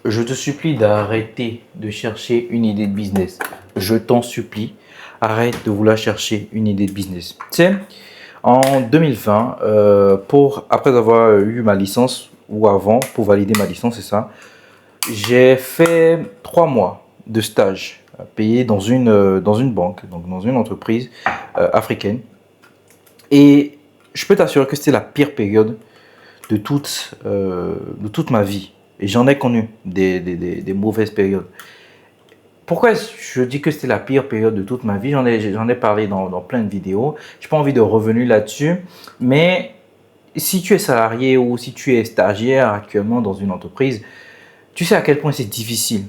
Je te supplie d'arrêter de chercher une idée de business. Je t'en supplie, arrête de vouloir chercher une idée de business. Tu sais, en 2020, après avoir eu ma licence, ou avant, pour valider ma licence, c'est ça, j'ai fait 3 mois de stage payé dans une banque, donc dans une entreprise africaine. Et je peux t'assurer que c'était la pire période de toute ma vie. Et j'en ai connu des mauvaises périodes. Pourquoi je dis que c'était la pire période de toute ma vie? J'en ai parlé dans plein de vidéos. Je n'ai pas envie de revenir là-dessus. Mais si tu es salarié ou si tu es stagiaire actuellement dans une entreprise, tu sais à quel point c'est difficile.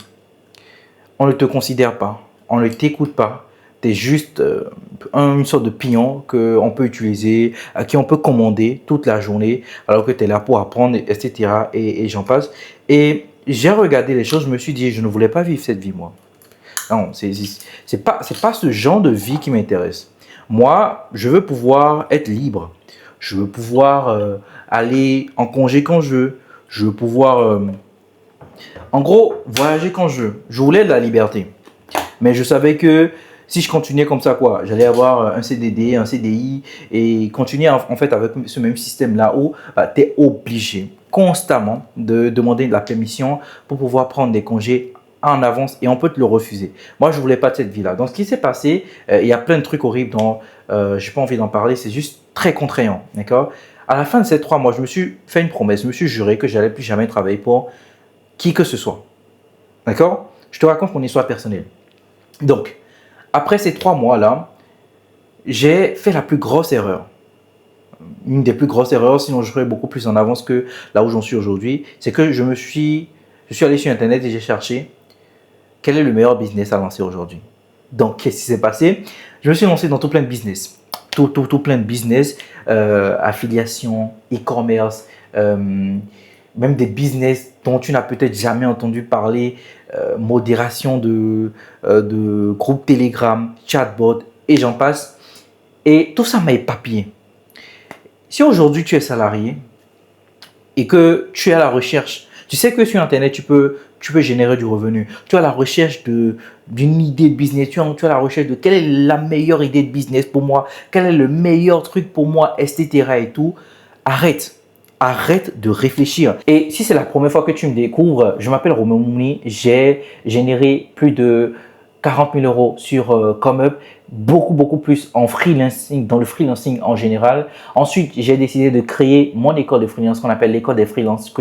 On ne te considère pas, on ne t'écoute pas. Tu es juste une sorte de pion qu'on peut utiliser, à qui on peut commander toute la journée, alors que tu es là pour apprendre, etc. Et j'en passe. Et j'ai regardé les choses, je me suis dit, je ne voulais pas vivre cette vie, moi. Non, c'est pas ce genre de vie qui m'intéresse. Moi, je veux pouvoir être libre. Je veux pouvoir aller en congé quand je veux. Je veux pouvoir, en gros, voyager quand je veux. Je voulais de la liberté. Mais je savais que si je continuais comme ça, quoi, j'allais avoir un CDD, un CDI et continuer en fait avec ce même système là où tu es obligé constamment de demander de la permission pour pouvoir prendre des congés en avance et on peut te le refuser. Moi, je ne voulais pas de cette vie-là. Donc, ce qui s'est passé, il y a plein de trucs horribles dont je n'ai pas envie d'en parler. C'est juste très contraignant. D'accord? À la fin de ces 3 mois, je me suis fait une promesse. Je me suis juré que je n'allais plus jamais travailler pour qui que ce soit. D'accord? Je te raconte mon histoire personnelle. Donc, après ces 3 mois-là, j'ai fait la plus grosse erreur. Une des plus grosses erreurs, sinon je serais beaucoup plus en avance que là où j'en suis aujourd'hui, c'est que je suis allé sur Internet et j'ai cherché quel est le meilleur business à lancer aujourd'hui. Donc, qu'est-ce qui s'est passé? Je me suis lancé dans tout plein de business. Tout plein de business, affiliation, e-commerce, même des business dont tu n'as peut-être jamais entendu parler, modération de groupes Telegram, chatbot et j'en passe. Et tout ça m'a éparpillé. Si aujourd'hui tu es salarié et que tu es à la recherche, tu sais que sur Internet tu peux générer du revenu. Tu es à la recherche d'une idée de business, tu es à la recherche de quelle est la meilleure idée de business pour moi, quel est le meilleur truc pour moi, etc. et tout. Arrête de réfléchir. Et si c'est la première fois que tu me découvres, je m'appelle Romain Mouni, j'ai généré plus de 40 000 euros sur ComeUp, beaucoup plus en freelancing, dans le freelancing en général. Ensuite, j'ai décidé de créer mon école de freelance qu'on appelle l'école des freelances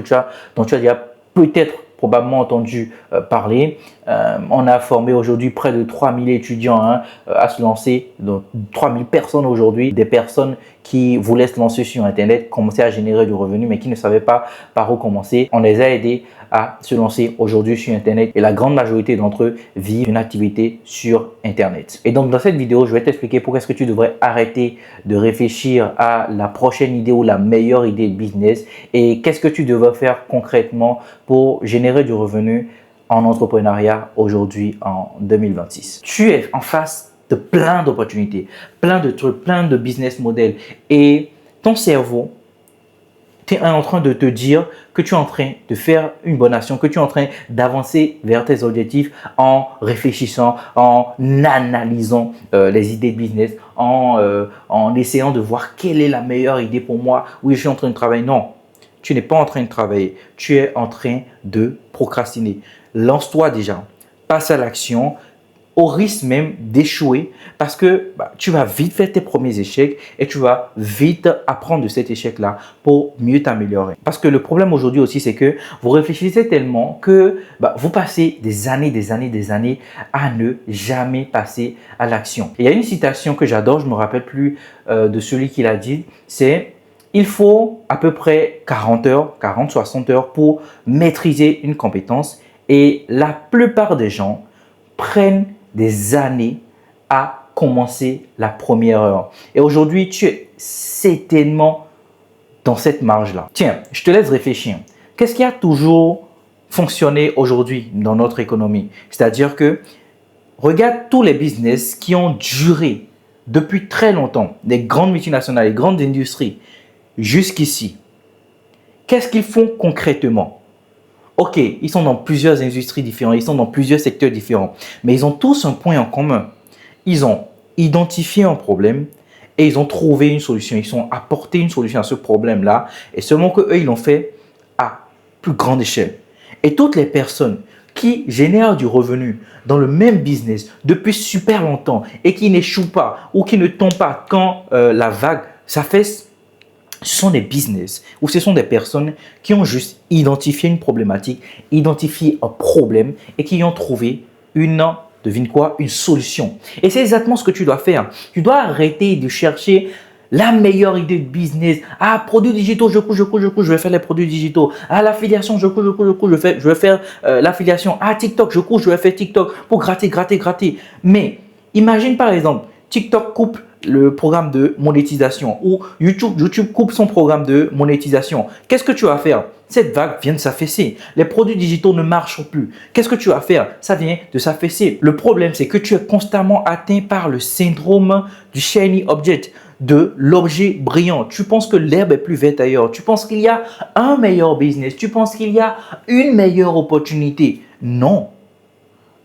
dont tu as déjà peut-être probablement entendu parler. On a formé aujourd'hui près de 3000 étudiants à se lancer, donc 3000 personnes aujourd'hui, des personnes qui voulaient se lancer sur Internet, commencer à générer du revenu, mais qui ne savaient pas par où commencer. On les a aidés à se lancer aujourd'hui sur Internet et la grande majorité d'entre eux vivent une activité sur Internet. Et donc, dans cette vidéo, je vais t'expliquer pourquoi est-ce que tu devrais arrêter de réfléchir à la prochaine idée ou la meilleure idée de business et qu'est-ce que tu devrais faire concrètement pour générer du revenu en entrepreneuriat aujourd'hui en 2026. Tu es en face de plein d'opportunités, plein de trucs, plein de business models et ton cerveau, tu es en train de te dire que tu es en train de faire une bonne action, que tu es en train d'avancer vers tes objectifs en réfléchissant, en analysant les idées de business, en essayant de voir quelle est la meilleure idée pour moi. Oui, je suis en train de travailler. Non, tu n'es pas en train de travailler. Tu es en train de procrastiner. Lance-toi déjà. Passe à l'action au risque même d'échouer parce que tu vas vite faire tes premiers échecs et tu vas vite apprendre de cet échec-là pour mieux t'améliorer. Parce que le problème aujourd'hui aussi, c'est que vous réfléchissez tellement que vous passez des années à ne jamais passer à l'action. Il y a une citation que j'adore, je ne me rappelle plus de celui qui l'a dit, c'est « Il faut à peu près 60 heures pour maîtriser une compétence et la plupart des gens prennent des années à commencer la première heure. Et aujourd'hui, tu es certainement dans cette marge-là. Tiens, je te laisse réfléchir. Qu'est-ce qui a toujours fonctionné aujourd'hui dans notre économie? C'est-à-dire que regarde tous les business qui ont duré depuis très longtemps, les grandes multinationales, les grandes industries, jusqu'ici. Qu'est-ce qu'ils font concrètement? Ok, ils sont dans plusieurs industries différentes, ils sont dans plusieurs secteurs différents, mais ils ont tous un point en commun. Ils ont identifié un problème et ils ont trouvé une solution. Ils ont apporté une solution à ce problème-là et seulement qu'eux, ils l'ont fait à plus grande échelle. Et toutes les personnes qui génèrent du revenu dans le même business depuis super longtemps et qui n'échouent pas ou qui ne tombent pas quand la vague s'affaisse, ce sont des business ou ce sont des personnes qui ont juste identifié une problématique, identifié un problème et qui ont trouvé devine quoi, une solution. Et c'est exactement ce que tu dois faire. Tu dois arrêter de chercher la meilleure idée de business. Ah, produits digitaux, je vais faire les produits digitaux. Ah, l'affiliation, je vais faire l'affiliation. Ah, TikTok, je vais faire TikTok pour gratter. Mais imagine par exemple, TikTok coupe le programme de monétisation ou YouTube coupe son programme de monétisation. Qu'est-ce que tu vas faire? Cette vague vient de s'affaisser. Les produits digitaux ne marchent plus. Qu'est-ce que tu vas faire? Ça vient de s'affaisser. Le problème, c'est que tu es constamment atteint par le syndrome du shiny object, de l'objet brillant. Tu penses que l'herbe est plus verte ailleurs. Tu penses qu'il y a un meilleur business. Tu penses qu'il y a une meilleure opportunité. Non.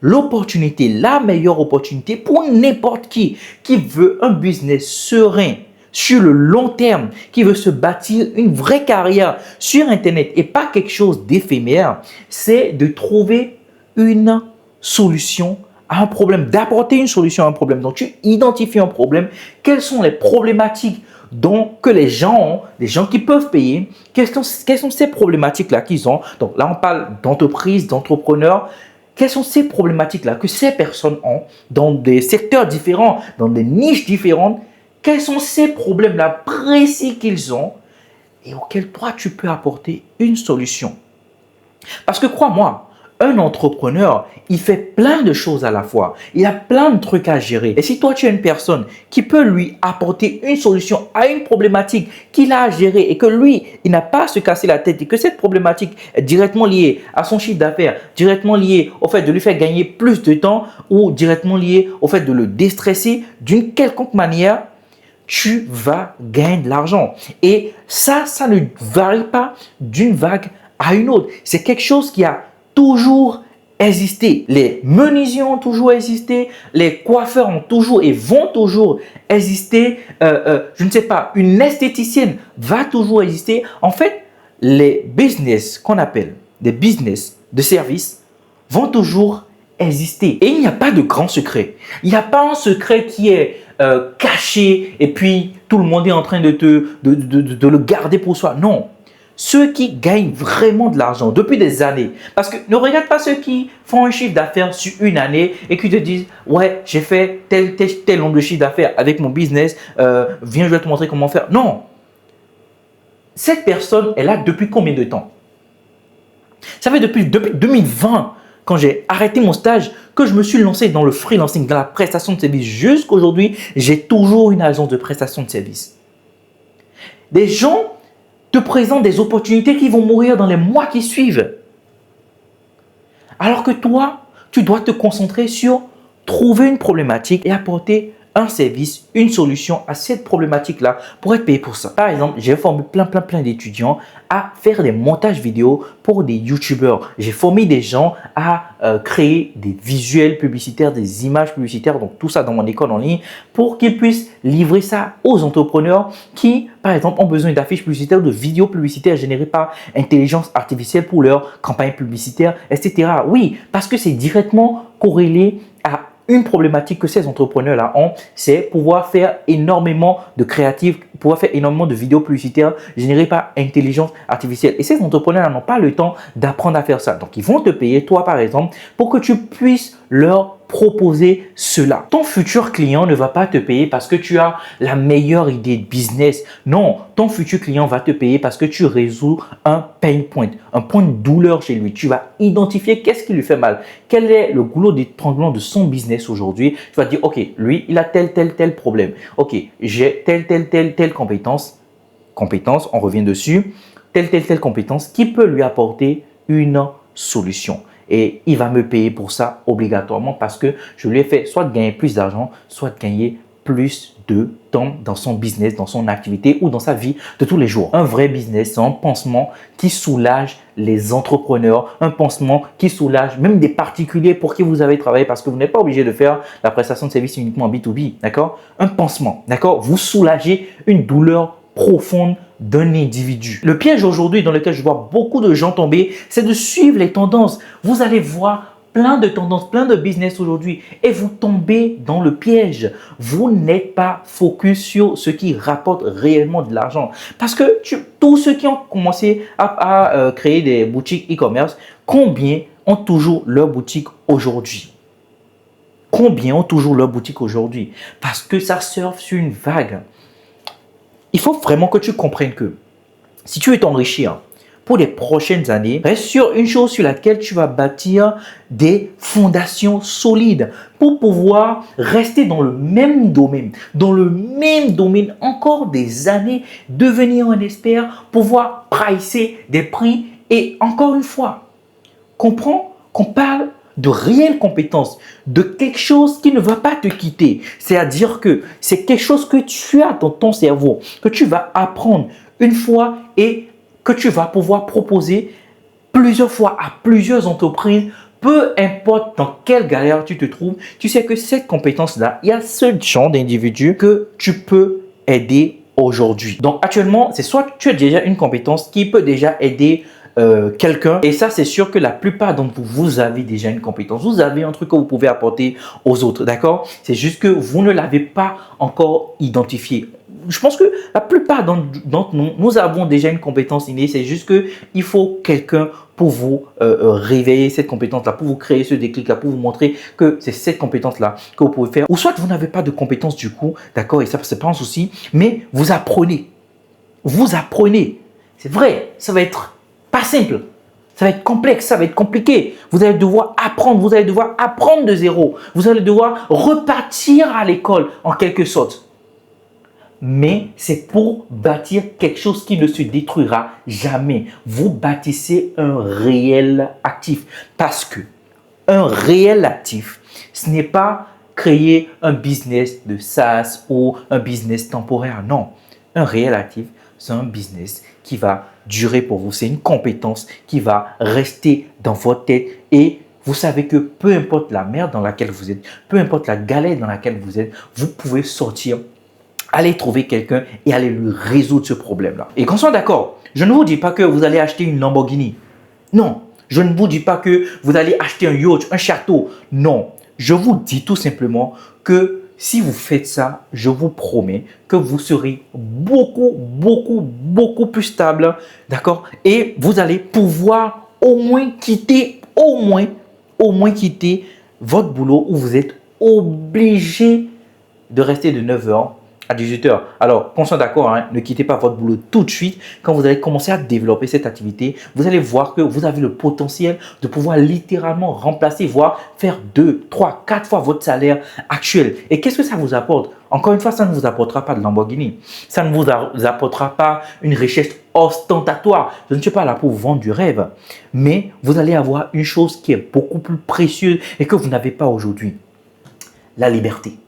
L'opportunité, la meilleure opportunité pour n'importe qui veut un business serein sur le long terme, qui veut se bâtir une vraie carrière sur Internet et pas quelque chose d'éphémère, c'est de trouver une solution à un problème, d'apporter une solution à un problème. Donc, tu identifies un problème. Quelles sont les problématiques que les gens ont, les gens qui peuvent payer, quelles sont ces problématiques-là qu'ils ont. Donc là, on parle d'entreprise, d'entrepreneurs. Quelles sont ces problématiques-là que ces personnes ont dans des secteurs différents, dans des niches différentes? Quels sont ces problèmes-là précis qu'ils ont et auxquels toi, tu peux apporter une solution? Parce que crois-moi, un entrepreneur, il fait plein de choses à la fois. Il a plein de trucs à gérer. Et si toi, tu es une personne qui peut lui apporter une solution à une problématique qu'il a à gérer et que lui, il n'a pas à se casser la tête et que cette problématique est directement liée à son chiffre d'affaires, directement liée au fait de lui faire gagner plus de temps ou directement liée au fait de le déstresser d'une quelconque manière, tu vas gagner de l'argent. Et ça ne varie pas d'une vague à une autre. C'est quelque chose qui a toujours existé. Les menuisiers ont toujours existé, les coiffeurs ont toujours et vont toujours exister. Je ne sais pas, une esthéticienne va toujours exister. En fait, les business qu'on appelle des business de service vont toujours exister. Et il n'y a pas de grand secret. Il n'y a pas un secret qui est caché et puis tout le monde est en train de le garder pour soi. Non. Ceux qui gagnent vraiment de l'argent depuis des années. Parce que ne regarde pas ceux qui font un chiffre d'affaires sur une année et qui te disent « Ouais, j'ai fait tel nombre de chiffre d'affaires avec mon business. Viens, je vais te montrer comment faire. » Non. Cette personne est là depuis combien de temps? Ça fait depuis 2020, quand j'ai arrêté mon stage, que je me suis lancé dans le freelancing, dans la prestation de service. Jusqu'aujourd'hui, j'ai toujours une agence de prestation de service. Des gens te présentent des opportunités qui vont mourir dans les mois qui suivent. Alors que toi, tu dois te concentrer sur trouver une problématique et apporter un service, une solution à cette problématique-là pour être payé pour ça. Par exemple, j'ai formé plein d'étudiants à faire des montages vidéo pour des YouTubeurs. J'ai formé des gens à créer des visuels publicitaires, des images publicitaires, donc tout ça dans mon école en ligne pour qu'ils puissent livrer ça aux entrepreneurs qui, par exemple, ont besoin d'affiches publicitaires ou de vidéos publicitaires générées par intelligence artificielle pour leur campagne publicitaire, etc. Oui, parce que c'est directement corrélé à une problématique que ces entrepreneurs-là ont, c'est pouvoir faire énormément de créatifs, pouvoir faire énormément de vidéos publicitaires générées par intelligence artificielle. Et ces entrepreneurs n'ont pas le temps d'apprendre à faire ça. Donc, ils vont te payer, toi par exemple, pour que tu puisses leur proposer cela. Ton futur client ne va pas te payer parce que tu as la meilleure idée de business. Non, ton futur client va te payer parce que tu résous un pain point, un point de douleur chez lui. Tu vas identifier qu'est-ce qui lui fait mal, quel est le goulot d'étranglement de son business aujourd'hui. Tu vas dire, ok, lui, il a tel problème. Ok, j'ai telle compétence, on revient dessus, telle compétence qui peut lui apporter une solution. Et il va me payer pour ça obligatoirement parce que je lui ai fait soit de gagner plus d'argent, soit de gagner plus de temps dans son business, dans son activité ou dans sa vie de tous les jours. Un vrai business, c'est un pansement qui soulage les entrepreneurs, un pansement qui soulage même des particuliers pour qui vous avez travaillé parce que vous n'êtes pas obligé de faire la prestation de service uniquement en B2B, d'accord? Un pansement, d'accord? Vous soulagez une douleur profonde d'un individu. Le piège aujourd'hui dans lequel je vois beaucoup de gens tomber, c'est de suivre les tendances. Vous allez voir plein de tendances, plein de business aujourd'hui et vous tombez dans le piège. Vous n'êtes pas focus sur ce qui rapporte réellement de l'argent. Parce que tous ceux qui ont commencé à créer des boutiques e-commerce, combien ont toujours leur boutique aujourd'hui? Combien ont toujours leur boutique aujourd'hui? Parce que ça surfe sur une vague. Il faut vraiment que tu comprennes que si tu veux t'enrichir pour les prochaines années, reste sur une chose sur laquelle tu vas bâtir des fondations solides pour pouvoir rester dans le même domaine encore des années, devenir un expert, pouvoir pricer des prix et encore une fois, comprends qu'on parle de réelles compétences, de quelque chose qui ne va pas te quitter. C'est-à-dire que c'est quelque chose que tu as dans ton cerveau, que tu vas apprendre une fois et que tu vas pouvoir proposer plusieurs fois à plusieurs entreprises, peu importe dans quelle galère tu te trouves. Tu sais que cette compétence-là, il y a ce genre d'individus que tu peux aider aujourd'hui. Donc actuellement, c'est soit tu as déjà une compétence qui peut déjà aider quelqu'un. Et ça, c'est sûr que la plupart d'entre vous, vous avez déjà une compétence. Vous avez un truc que vous pouvez apporter aux autres, d'accord? C'est juste que vous ne l'avez pas encore identifié. Je pense que la plupart d'entre nous, nous avons déjà une compétence innée. C'est juste qu'il faut quelqu'un pour vous réveiller cette compétence-là, pour vous créer ce déclic-là, pour vous montrer que c'est cette compétence-là que vous pouvez faire. Ou soit vous n'avez pas de compétence du coup, d'accord? Et ça, c'est pas un souci, mais vous apprenez. Vous apprenez. C'est vrai, ça va être pas simple, ça va être complexe, ça va être compliqué. Vous allez devoir apprendre, vous allez devoir apprendre de zéro. Vous allez devoir repartir à l'école en quelque sorte. Mais c'est pour bâtir quelque chose qui ne se détruira jamais. Vous bâtissez un réel actif parce que un réel actif, ce n'est pas créer un business de SaaS ou un business temporaire. Non, un réel actif, c'est un business qui va durer pour vous. C'est une compétence qui va rester dans votre tête et vous savez que peu importe la merde dans laquelle vous êtes, peu importe la galère dans laquelle vous êtes, vous pouvez sortir, aller trouver quelqu'un et aller lui résoudre ce problème-là. Et qu'on soit d'accord, je ne vous dis pas que vous allez acheter une Lamborghini. Non, je ne vous dis pas que vous allez acheter un yacht, un château. Non, je vous dis tout simplement que si vous faites ça, je vous promets que vous serez beaucoup plus stable, d'accord? Et vous allez pouvoir au moins quitter votre boulot où vous êtes obligé de rester de 9 h à 18 h. Alors, qu'on soit d'accord, hein, ne quittez pas votre boulot tout de suite. Quand vous allez commencer à développer cette activité, vous allez voir que vous avez le potentiel de pouvoir littéralement remplacer, voire faire 2, 3, 4 fois votre salaire actuel. Et qu'est-ce que ça vous apporte? Encore une fois, ça ne vous apportera pas de Lamborghini. Ça ne vous apportera pas une richesse ostentatoire. Je ne suis pas là pour vous vendre du rêve. Mais vous allez avoir une chose qui est beaucoup plus précieuse et que vous n'avez pas aujourd'hui. La liberté.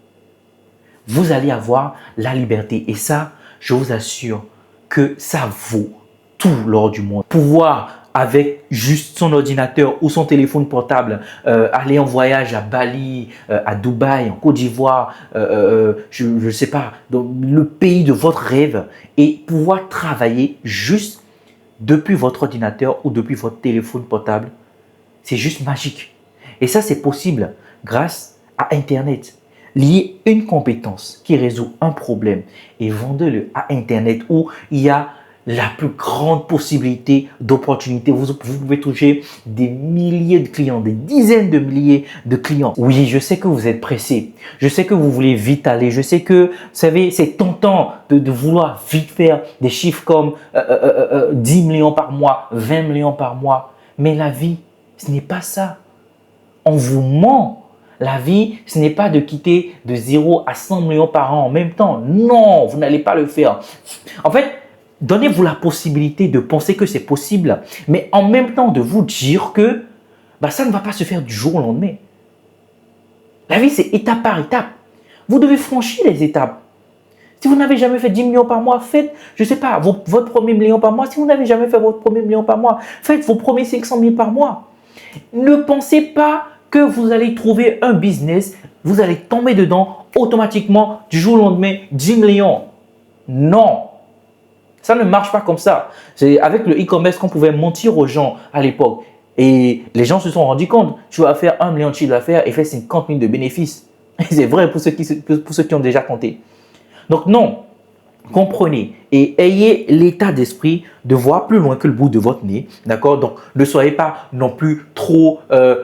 Vous allez avoir la liberté. Et ça, je vous assure que ça vaut tout l'or du monde. Pouvoir, avec juste son ordinateur ou son téléphone portable, aller en voyage à Bali, à Dubaï, en Côte d'Ivoire, je ne sais pas, dans le pays de votre rêve et pouvoir travailler juste depuis votre ordinateur ou depuis votre téléphone portable. C'est juste magique. Et ça, c'est possible grâce à Internet. Liez une compétence qui résout un problème et vendez-le à Internet où il y a la plus grande possibilité d'opportunités. Vous pouvez toucher des milliers de clients, des dizaines de milliers de clients. Oui, je sais que vous êtes pressé. Je sais que vous voulez vite aller. Je sais que, vous savez, c'est tentant de vouloir vite faire des chiffres comme 10 millions par mois, 20 millions par mois. Mais la vie, ce n'est pas ça. On vous ment. La vie, ce n'est pas de quitter de 0 à 100 millions par an en même temps. Non, vous n'allez pas le faire. En fait, donnez-vous la possibilité de penser que c'est possible, mais en même temps de vous dire que ça ne va pas se faire du jour au lendemain. La vie, c'est étape par étape. Vous devez franchir les étapes. Si vous n'avez jamais fait 10 millions par mois, faites, je ne sais pas, votre premier million par mois. Si vous n'avez jamais fait votre premier million par mois, faites vos premiers 500 000 par mois. Ne pensez pas que vous allez trouver un business, vous allez tomber dedans automatiquement du jour au lendemain, 10 millions. Non, ça ne marche pas comme ça. C'est avec le e-commerce qu'on pouvait mentir aux gens à l'époque. Et les gens se sont rendus compte, tu vas faire 1 million de chiffre d'affaires et faire 50 000 de bénéfices. C'est vrai pour ceux qui ont déjà compté. Donc non, comprenez et ayez l'état d'esprit de voir plus loin que le bout de votre nez, d'accord? Donc, ne soyez pas non plus trop,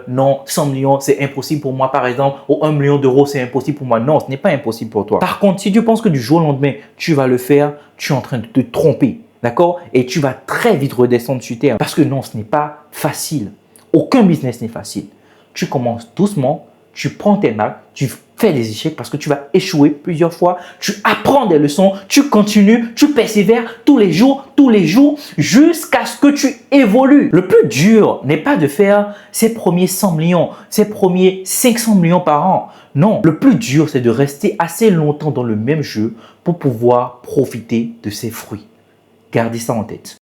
non, 100 millions, c'est impossible pour moi, par exemple, ou 1 million d'euros, c'est impossible pour moi. Non, ce n'est pas impossible pour toi. Par contre, si tu penses que du jour au lendemain, tu vas le faire, tu es en train de te tromper, d'accord? Et tu vas très vite redescendre sur terre parce que non, ce n'est pas facile. Aucun business n'est facile. Tu commences doucement, tu prends tes marques, tu fais des échecs parce que tu vas échouer plusieurs fois, tu apprends des leçons, tu continues, tu persévères tous les jours, jusqu'à ce que tu évolues. Le plus dur n'est pas de faire ses premiers 100 millions, ses premiers 500 millions par an. Non, le plus dur, c'est de rester assez longtemps dans le même jeu pour pouvoir profiter de ses fruits. Gardez ça en tête.